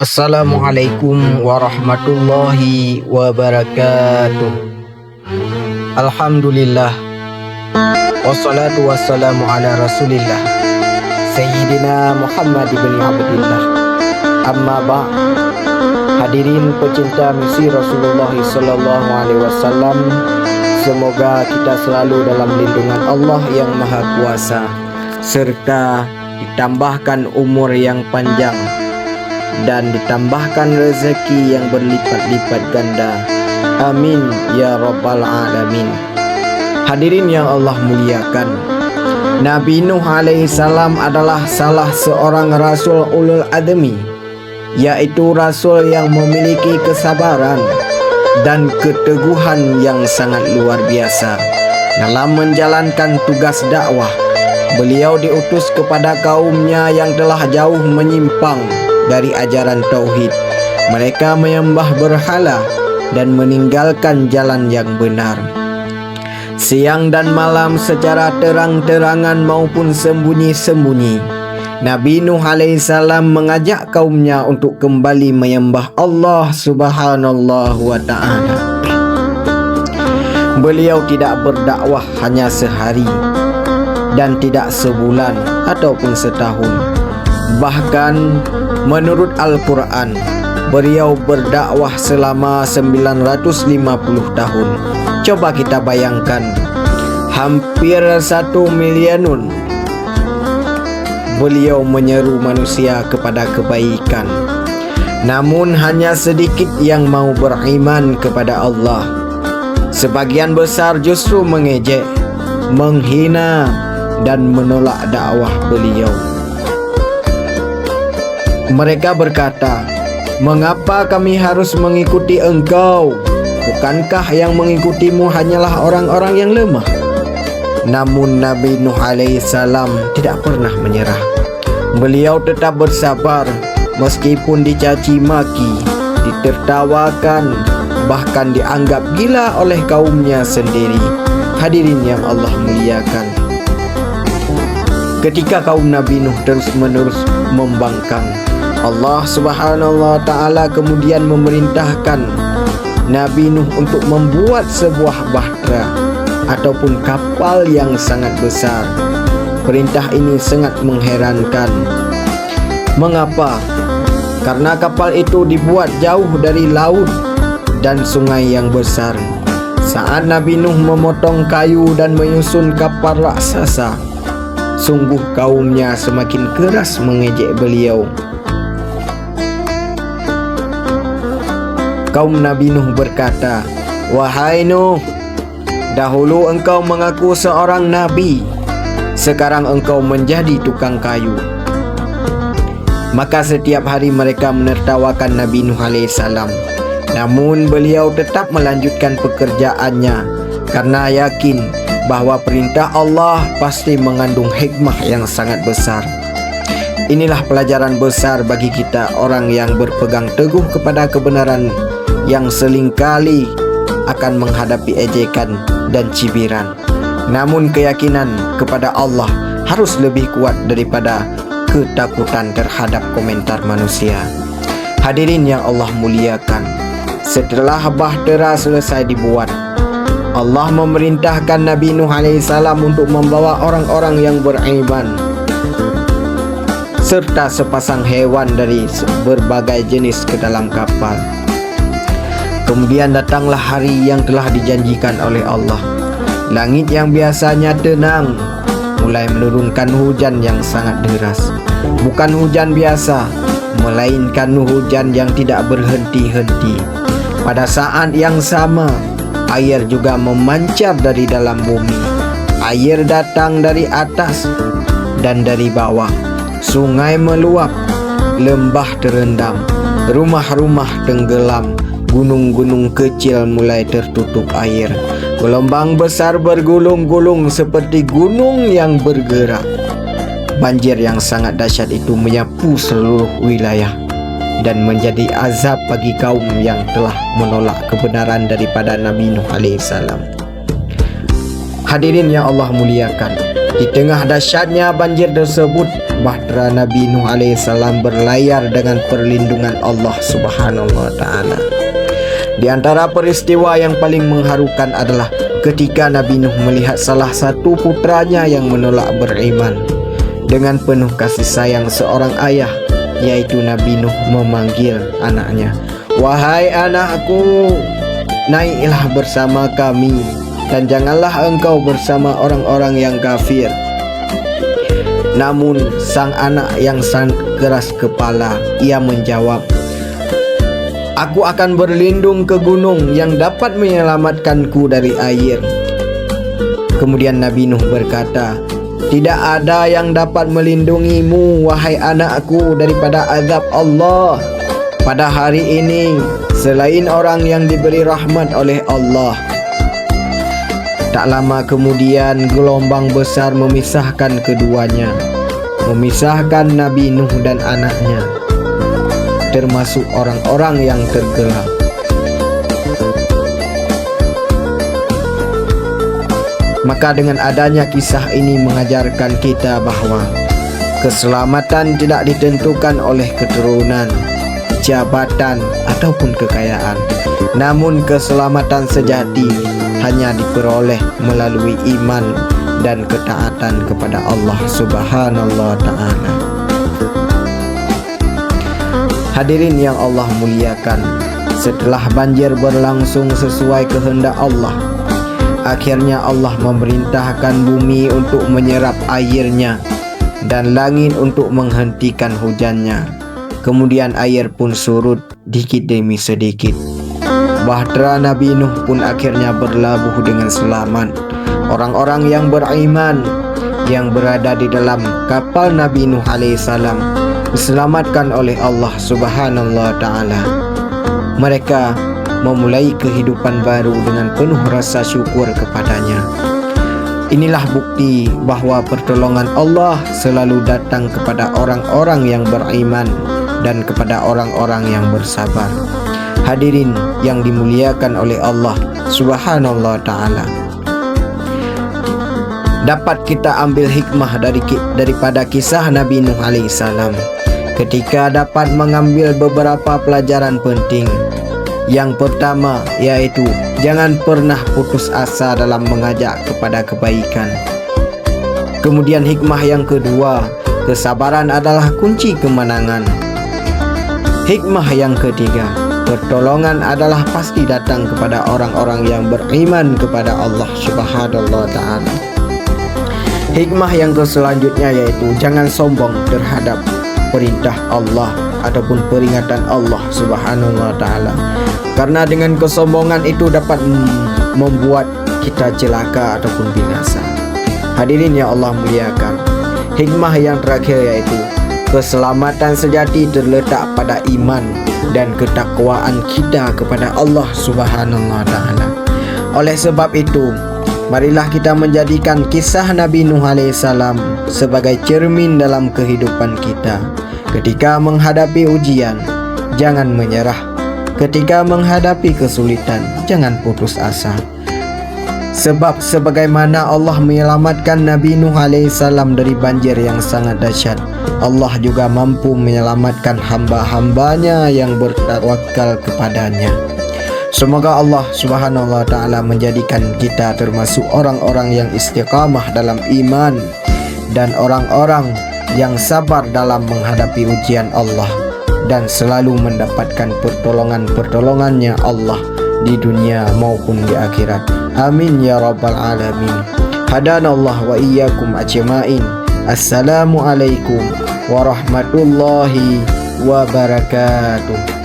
Assalamualaikum warahmatullahi wabarakatuh. Alhamdulillah, wassalatu wassalamu ala rasulillah Sayyidina Muhammad ibn Abdullah. Amma ba'. Hadirin pecinta misi Rasulullah sallallahu alaihi wasallam, semoga kita selalu dalam lindungan Allah yang Maha Kuasa, serta ditambahkan umur yang panjang dan ditambahkan rezeki yang berlipat-lipat ganda. Amin ya rabbal alamin. Hadirin yang Allah muliakan, Nabi Nuh alaihi salam adalah salah seorang rasul ulul admi, yaitu rasul yang memiliki kesabaran dan keteguhan yang sangat luar biasa dalam menjalankan tugas dakwah. Beliau diutus kepada kaumnya yang telah jauh menyimpang dari ajaran tauhid. Mereka menyembah berhala dan meninggalkan jalan yang benar. Siang dan malam secara terang-terangan maupun sembunyi-sembunyi, Nabi Nuh alaihissalam mengajak kaumnya untuk kembali menyembah Allah subhanallah wa ta'ala. Beliau tidak berdakwah hanya sehari dan tidak sebulan ataupun setahun. Bahkan menurut Al-Quran, beliau berdakwah selama 950 tahun. Coba kita bayangkan, hampir 1 milianun beliau menyeru manusia kepada kebaikan. Namun hanya sedikit yang mau beriman kepada Allah. Sebagian besar justru mengejek, menghina, dan menolak dakwah beliau. Mereka berkata, "Mengapa kami harus mengikuti engkau? Bukankah yang mengikutimu hanyalah orang-orang yang lemah?" Namun Nabi Nuh alaihissalam tidak pernah menyerah. Beliau tetap bersabar meskipun dicaci maki, ditertawakan, bahkan dianggap gila oleh kaumnya sendiri. Hadirin yang Allah muliakan, ketika kaum Nabi Nuh terus-menerus membangkang, Allah subhanahu wa ta'ala kemudian memerintahkan Nabi Nuh untuk membuat sebuah bahtera ataupun kapal yang sangat besar. Perintah ini sangat mengherankan. Mengapa? Karena kapal itu dibuat jauh dari laut dan sungai yang besar. Saat Nabi Nuh memotong kayu dan menyusun kapal raksasa, sungguh kaumnya semakin keras mengejek beliau. Kaum Nabi Nuh berkata, "Wahai Nuh, dahulu engkau mengaku seorang nabi, sekarang engkau menjadi tukang kayu." Maka setiap hari mereka menertawakan Nabi Nuh alaihissalam. Namun beliau tetap melanjutkan pekerjaannya karena yakin bahwa perintah Allah pasti mengandung hikmah yang sangat besar. Inilah pelajaran besar bagi kita orang yang berpegang teguh kepada kebenaran, yang selingkali akan menghadapi ejekan dan cibiran. Namun keyakinan kepada Allah harus lebih kuat daripada ketakutan terhadap komentar manusia. Hadirin yang Allah muliakan, setelah bahtera selesai dibuat, Allah memerintahkan Nabi Nuh alaihissalam untuk membawa orang-orang yang beriman serta sepasang hewan dari berbagai jenis ke dalam kapal. Kemudian datanglah hari yang telah dijanjikan oleh Allah. Langit yang biasanya tenang mulai menurunkan hujan yang sangat deras. Bukan hujan biasa, melainkan hujan yang tidak berhenti-henti. Pada saat yang sama, air juga memancar dari dalam bumi. Air datang dari atas dan dari bawah. Sungai meluap, lembah terendam, rumah-rumah tenggelam, gunung-gunung kecil mulai tertutup air. Gelombang besar bergulung-gulung seperti gunung yang bergerak. Banjir yang sangat dahsyat itu menyapu seluruh wilayah dan menjadi azab bagi kaum yang telah menolak kebenaran daripada Nabi Nuh alaihissalam. Hadirin yang Allah muliakan, di tengah dahsyatnya banjir tersebut, bahtera Nabi Nuh alaihissalam berlayar dengan perlindungan Allah Subhanahu wa ta'ala. Di antara peristiwa yang paling mengharukan adalah ketika Nabi Nuh melihat salah satu putranya yang menolak beriman. Dengan penuh kasih sayang seorang ayah, yaitu Nabi Nuh memanggil anaknya, "Wahai anakku, naiklah bersama kami dan janganlah engkau bersama orang-orang yang kafir." Namun sang anak yang sangat keras kepala, ia menjawab, "Aku akan berlindung ke gunung yang dapat menyelamatkanku dari air." Kemudian Nabi Nuh berkata, "Tidak ada yang dapat melindungimu, wahai anakku, daripada azab Allah pada hari ini selain orang yang diberi rahmat oleh Allah." Tak lama kemudian gelombang besar memisahkan keduanya, memisahkan Nabi Nuh dan anaknya, termasuk orang-orang yang tenggelam. Maka dengan adanya kisah ini mengajarkan kita bahwa keselamatan tidak ditentukan oleh keturunan, jabatan, ataupun kekayaan. Namun keselamatan sejati hanya diperoleh melalui iman dan ketaatan kepada Allah Subhanahu wa ta'ala. Hadirin yang Allah muliakan, setelah banjir berlangsung sesuai kehendak Allah, akhirnya Allah memerintahkan bumi untuk menyerap airnya dan langit untuk menghentikan hujannya. Kemudian air pun surut dikit demi sedikit. Bahtera Nabi Nuh pun akhirnya berlabuh dengan selamat. Orang-orang yang beriman yang berada di dalam kapal Nabi Nuh alaihissalam diselamatkan oleh Allah Subhanahu wa ta'ala. Mereka memulai kehidupan baru dengan penuh rasa syukur kepadanya. Inilah bukti bahwa pertolongan Allah selalu datang kepada orang-orang yang beriman dan kepada orang-orang yang bersabar. Hadirin yang dimuliakan oleh Allah Subhanahu wa ta'ala, dapat kita ambil hikmah daripada kisah Nabi Nuh alaihissalam ketika dapat mengambil beberapa pelajaran penting. Yang pertama yaitu jangan pernah putus asa dalam mengajak kepada kebaikan. Kemudian hikmah yang kedua, kesabaran adalah kunci kemenangan. Hikmah yang ketiga, pertolongan adalah pasti datang kepada orang-orang yang beriman kepada Allah Subhanahu wa ta'ala. Hikmah yang selanjutnya yaitu jangan sombong terhadap perintah Allah ataupun peringatan Allah Subhanahu wa ta'ala, karena dengan kesombongan itu dapat membuat kita celaka ataupun binasa. Hadirin yang Allah muliakan, hikmah yang terakhir yaitu keselamatan sejati terletak pada iman dan ketakwaan kita kepada Allah Subhanahu wa ta'ala. Oleh sebab itu, marilah kita menjadikan kisah Nabi Nuh alaihissalam sebagai cermin dalam kehidupan kita. Ketika menghadapi ujian, jangan menyerah. Ketika menghadapi kesulitan, jangan putus asa. Sebab sebagaimana Allah menyelamatkan Nabi Nuh alaihissalam dari banjir yang sangat dahsyat, Allah juga mampu menyelamatkan hamba-hambanya yang bertawakal kepadanya. Semoga Allah Subhanahu wa ta'ala menjadikan kita termasuk orang-orang yang istiqamah dalam iman dan orang-orang yang sabar dalam menghadapi ujian Allah dan selalu mendapatkan pertolongan-pertolongannya Allah di dunia maupun di akhirat. Amin ya rabbal alamin. Hadanallah wa iyyakum ajmain. Assalamualaikum warahmatullahi wabarakatuh.